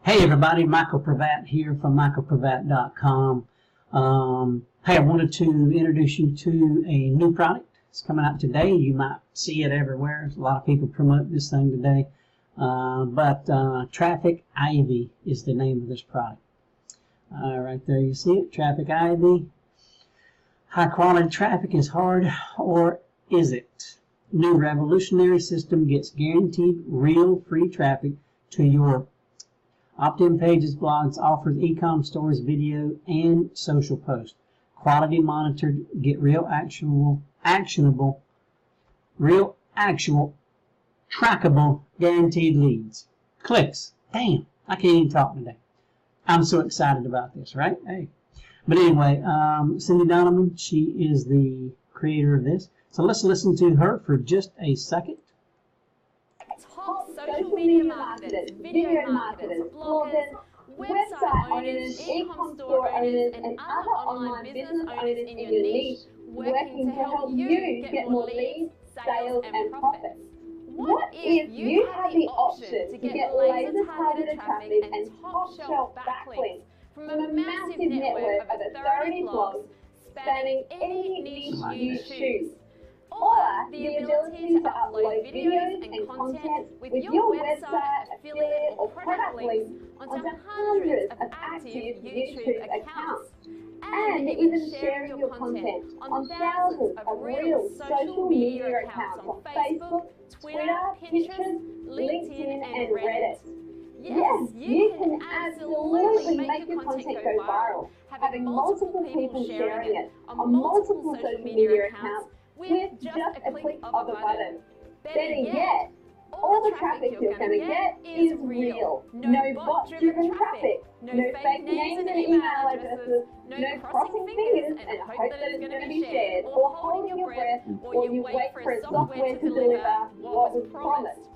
Hey everybody, Michael Pravat here from michaelpravat.com. Hey, I wanted to introduce you to a new product. It's coming out today. You might see it everywhere. A lot of people promote this thing today. Trafficivy is the name of this product. Right there you see it, Trafficivy. High quality traffic is hard, or is it? New revolutionary system gets guaranteed real free traffic to your opt-in pages, blogs, offers, e-com stores, video, and social posts. Quality monitored, get real actual, trackable, guaranteed leads. Clicks. Damn, I can't even talk today. I'm so excited about this, right? Hey. But anyway, Cindy Donovan, she is the creator of this. So let's listen to her for just a second. Top social media marketers, video marketers, bloggers, website owners, e-com store owners, and other online business owners in your niche working to help you get more leads, sales, and profits. What if you had the option to get laser-targeted traffic and top-shelf backlinks from a massive network of authority blogs spanning any niche you choose? Or the ability to upload videos and content with your website, affiliate, or product links onto hundreds of active YouTube accounts, and even sharing your content on thousands of real social media accounts on Facebook, Twitter, Pinterest, LinkedIn, and Reddit. Yes, you can absolutely make your content go viral, having multiple people sharing it on multiple social media accounts with just a click of a button. Better yet, all the traffic you're going to get is real. No bot-driven traffic, no fake names and email addresses, no crossing fingers and hope that it's going to be shared, or holding your breath, or you wait for a software to deliver what was promised.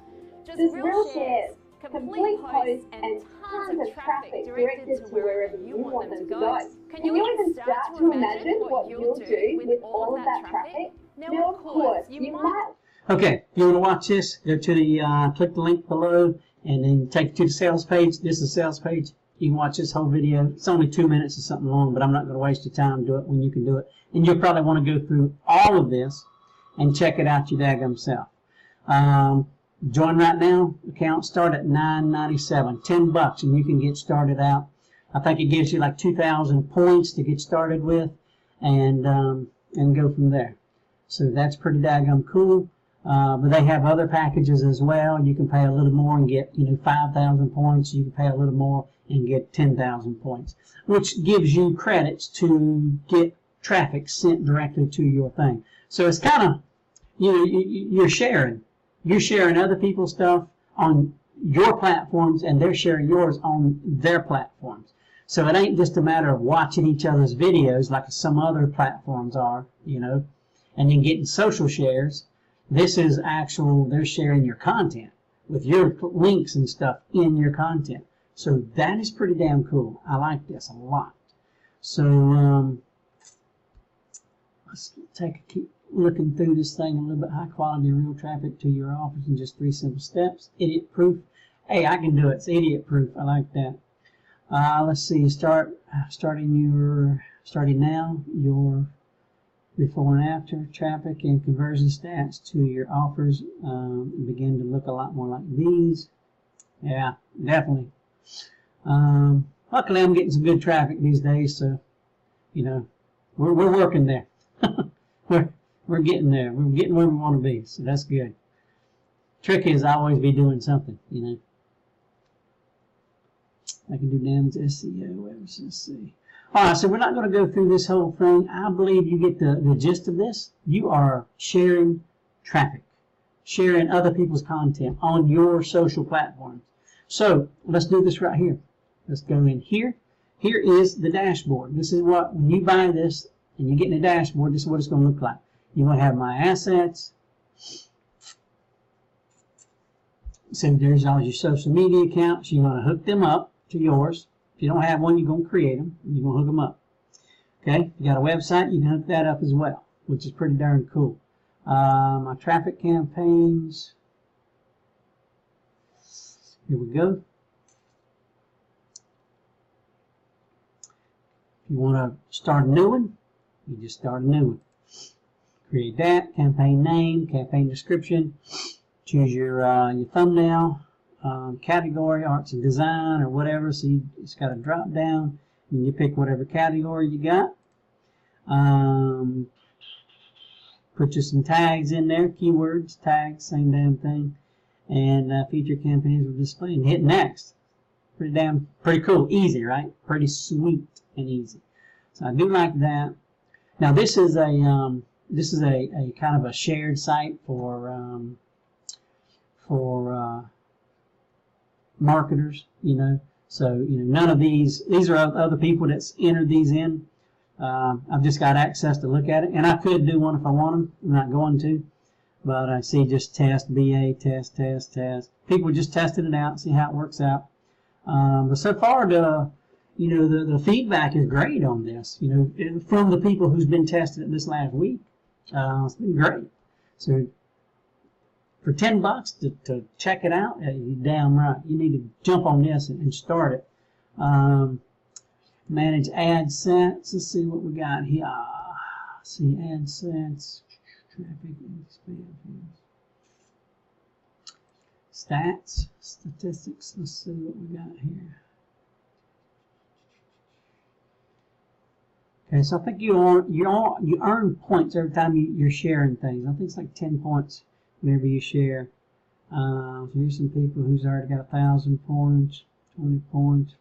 Just real shares, complete posts, and tons of traffic directed to wherever you want them to go. Can you even start to imagine what you'll do with all of that traffic? Now, of course, you might. Okay, if you want to watch this, go to the, click the link below, and then take you to the sales page. This is the sales page. You can watch this whole video. It's only 2 minutes or something long, but I'm not going to waste your time. Do it when you can do it. And you'll probably want to go through all of this and check it out your daggum self. Join right now. Account start at $9.97, $10, and you can get started out. I think it gives you like 2,000 points to get started with, and go from there. So that's pretty daggum cool. But they have other packages as well. You can pay a little more and get 5,000 points. You can pay a little more and get 10,000 points, which gives you credits to get traffic sent directly to your thing. So it's kind of you're sharing. You're sharing other people's stuff on your platforms, and they're sharing yours on their platforms. So it ain't just a matter of watching each other's videos like some other platforms are, and then getting social shares. This is actual, they're sharing your content with your links and stuff in your content. So that is pretty damn cool. I like this a lot. So let's keep looking through this thing a little bit. High quality real traffic to your offers in just 3 simple steps. Idiot proof. Hey, I can do it. It's idiot proof. I like that. Let's see. Starting now your before and after traffic and conversion stats to your offers begin to look a lot more like these. Yeah, definitely. Luckily, I'm getting some good traffic these days, so we're working there. We're getting there. We're getting where we want to be, so that's good. Trick is I always be doing something, I can do damage SEO. Let's see. All right, so we're not going to go through this whole thing. I believe you get the gist of this. You are sharing traffic, sharing other people's content on your social platforms. So let's do this right here. Let's go in here. Here is the dashboard. This is what, when you buy this and you get in the dashboard, this is what it's going to look like. You want to have my assets. So there's all your social media accounts. You want to hook them up to yours. If you don't have one, you're going to create them. You're going to hook them up. Okay? If you got a website, you can hook that up as well, which is pretty darn cool. My traffic campaigns. Here we go. If you want to start a new one, you just start a new one. Create that, campaign name, campaign description, choose your thumbnail, category, arts and design, or whatever. So it's got a drop down, and you pick whatever category you got. Put just some tags in there, keywords, tags, same damn thing, and feature campaigns will display. And hit next. Pretty cool, easy, right? Pretty sweet and easy. So I do like that. Now this is a kind of a shared site for marketers, you know. So, you know, none of these are other people that's entered these in. I've just got access to look at it, and I could do one if I want them. I'm not going to, but I see just test, BA, test. People just testing it out, see how it works out. But so far, the feedback is great on this. You know, from the people who's been testing it this last week, it's been great. So for $10 to check it out, you're damn right. You need to jump on this and start it. Manage AdSense. Let's see what we got here. See AdSense, traffic, spam, stats, statistics. Let's see what we got here. Okay, so I think you earn points every time you're sharing things. I think it's like 10 points whenever you share. So here's some people who's already got 1,000 points, 20 points.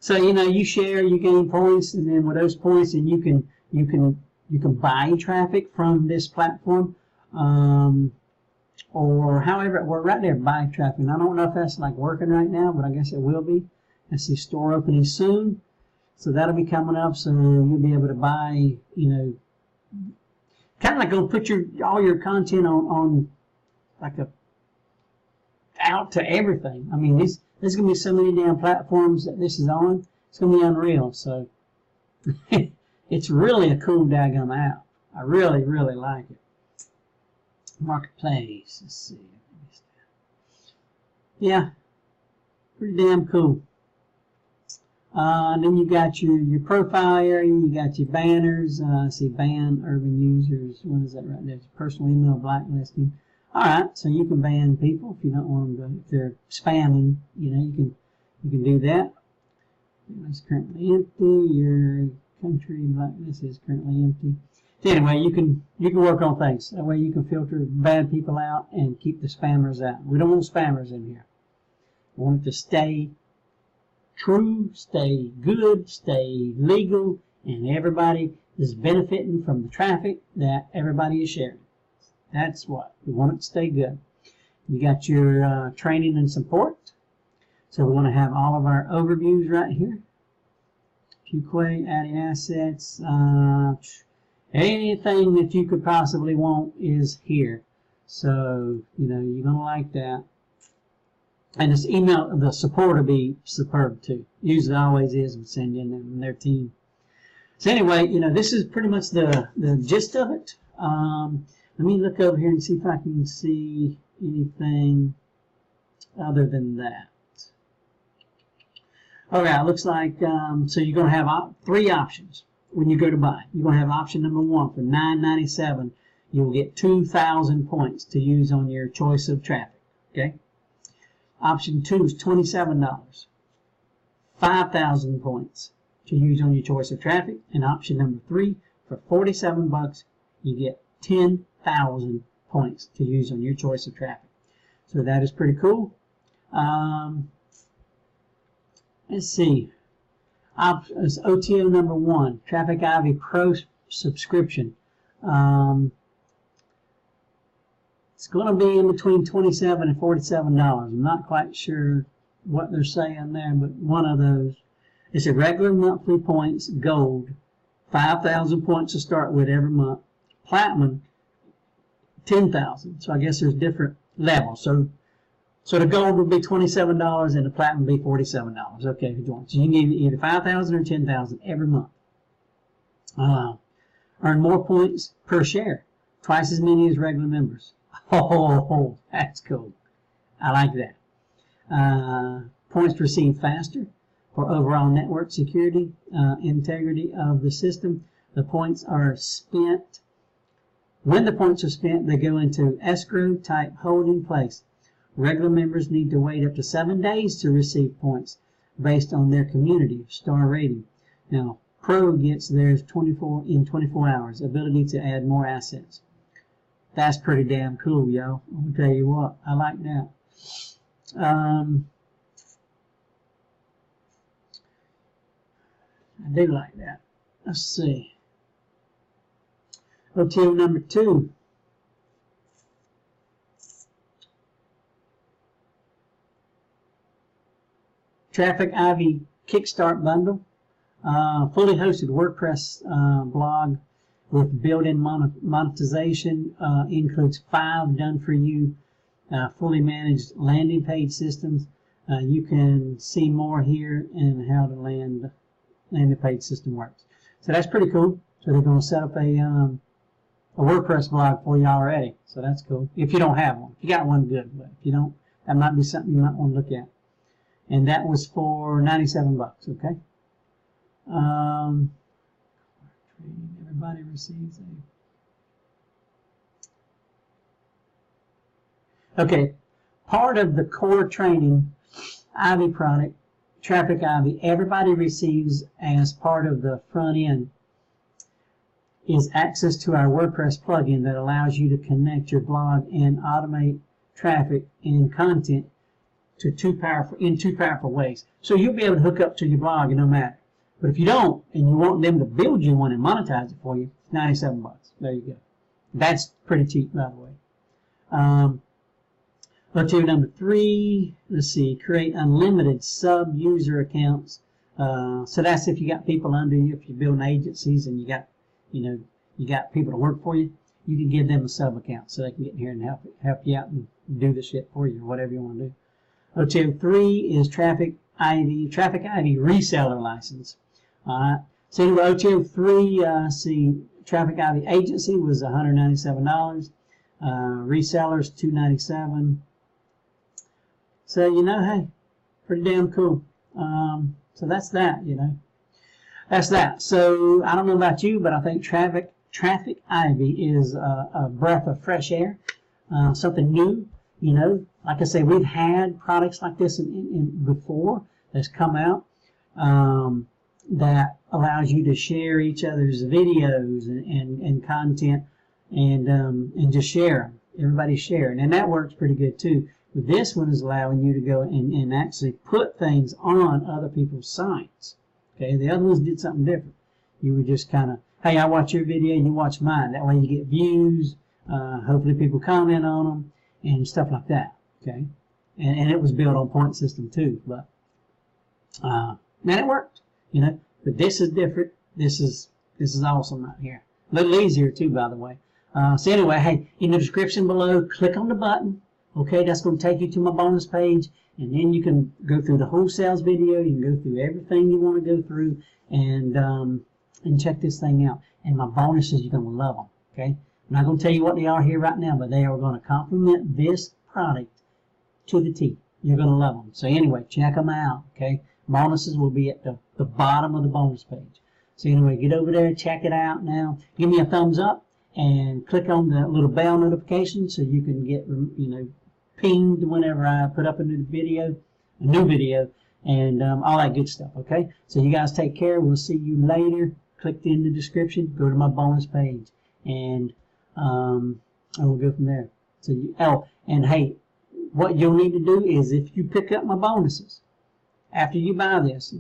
So, you know, you share, you gain points, and then with those points, and you can buy traffic from this platform, or however it works. Right there, buy traffic. And I don't know if that's like working right now, but I guess it will be. Let's see, store opening soon. So that'll be coming up. So you'll be able to buy, you know, kind of like gonna put all your content on like out to everything. I mean, there's gonna be so many damn platforms that this is on. It's gonna be unreal. So it's really a cool daggum app. I really, really like it. Marketplace. Let's see. Yeah, pretty damn cool. Then you got your profile area, you got your banners, see ban urban users, what is that right there? Personal email blacklisting. Alright, so you can ban people if you don't want them to, if they're spamming, you know, you can do that. It's currently empty, your country blacklist is currently empty. So anyway, you can work on things. That way you can filter bad people out and keep the spammers out. We don't want spammers in here. We want it to stay true, stay good, stay legal, and everybody is benefiting from the traffic that everybody is sharing. That's what we want it to stay good. You got your training and support. So we want to have all of our overviews right here. QQuay, adding assets, anything that you could possibly want is here. So, you know, you're going to like that. And this email, the support will be superb too. Usually always is with Cindy and their team. So anyway, you know, this is pretty much the gist of it. Let me look over here and see if I can see anything other than that. Alright, looks like, so you're going to have 3 options when you go to buy. You're going to have option number 1 for $9.97. You'll get 2,000 points to use on your choice of traffic. Okay. Option 2 is $27. 5,000 points to use on your choice of traffic. And option number 3 for $47, you get 10,000 points to use on your choice of traffic. So that is pretty cool. Let's see. OTO number 1, trafficivy Pro subscription. It's going to be in between $27 and $47. I'm not quite sure what they're saying there, but one of those. It's a regular monthly points, gold, 5,000 points to start with every month. Platinum, 10,000. So I guess there's different levels. So the gold would be $27 and the platinum would be $47. Okay, if you want. So you can get either 5,000 or 10,000 every month. Earn more points per share, twice as many as regular members. Oh, that's cool. I like that. Points received faster. for overall network security, integrity of the system. The points are spent. When the points are spent, they go into escrow type holding place. Regular members need to wait up to 7 days to receive points based on their community star rating. Now, Pro gets theirs 24 hours. Ability to add more assets. That's pretty damn cool, y'all. I'll tell you what, I like that. I do like that. Let's see. OTO number 2. Trafficivy Kickstart Bundle. Fully hosted WordPress blog with built-in monetization. Includes 5 done-for-you fully managed landing page systems. You can see more here and how the landing page system works. So that's pretty cool. So they're going to set up a WordPress blog for you already. So that's cool. If you don't have one. If you got one, good. But if you don't, that might be something you might want to look at. And that was for 97 bucks, okay? Everybody receives a... Okay, part of the core training Ivy product, Trafficivy, everybody receives as part of the front end is access to our WordPress plugin that allows you to connect your blog and automate traffic and content to two powerful ways. So you'll be able to hook up to your blog and no matter. But if you don't, and you want them to build you one and monetize it for you, 97 bucks. There you go. That's pretty cheap, by the way. Let's do number 3. Let's see. Create unlimited sub-user accounts. So that's if you got people under you. If you're building agencies and you got, you got people to work for you, you can give them a sub account so they can get in here and help you out and do the shit for you or whatever you want to do. OTO 3 is Trafficivy reseller license. Alright. So anyway, OTO 3, Trafficivy agency was $197. Resellers $297. So hey, pretty damn cool. So that's that, That's that. So I don't know about you, but I think Trafficivy is a breath of fresh air, something new. Like I say, we've had products like this before that's come out that allows you to share each other's videos and content and just share them. Everybody's sharing, and that works pretty good too. But this one is allowing you to go and actually put things on other people's sites. Okay, the other ones did something different. You were just kind of, hey, I watch your video, you watch mine. That way you get views. Hopefully people comment on them and stuff like that. Okay, and it was built on point system too. But man, it worked. But this is different. This is awesome right here. A little easier too, by the way. So anyway, hey, in the description below, click on the button. Okay, that's going to take you to my bonus page, and then you can go through the whole sales video. You can go through everything you want to go through, and check this thing out. And my bonuses, you're going to love them. Okay, I'm not going to tell you what they are here right now, but they are going to complement this product to the T. You're going to love them. So anyway, check them out. Okay, bonuses will be at the bottom of the bonus page. So anyway, get over there, check it out now. Give me a thumbs up and click on the little bell notification so you can get pinged whenever I put up a new video, and all that good stuff. Okay, so you guys take care. We'll see you later. Click in the description, go to my bonus page, and we'll go from there. So and hey, what you'll need to do is if you pick up my bonuses after you buy this,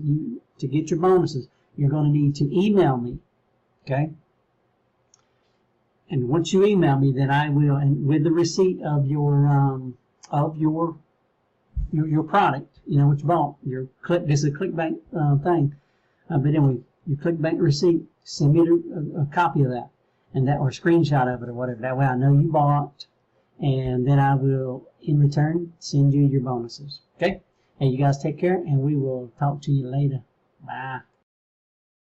to get your bonuses, you're going to need to email me. Okay. And once you email me, then I will, and with the receipt of your product, what you bought, this is a ClickBank thing. But anyway, your ClickBank receipt, send me a copy of that, or a screenshot of it, or whatever. That way I know you bought, and then I will, in return, send you your bonuses. Okay? Hey, you guys take care, and we will talk to you later. Bye.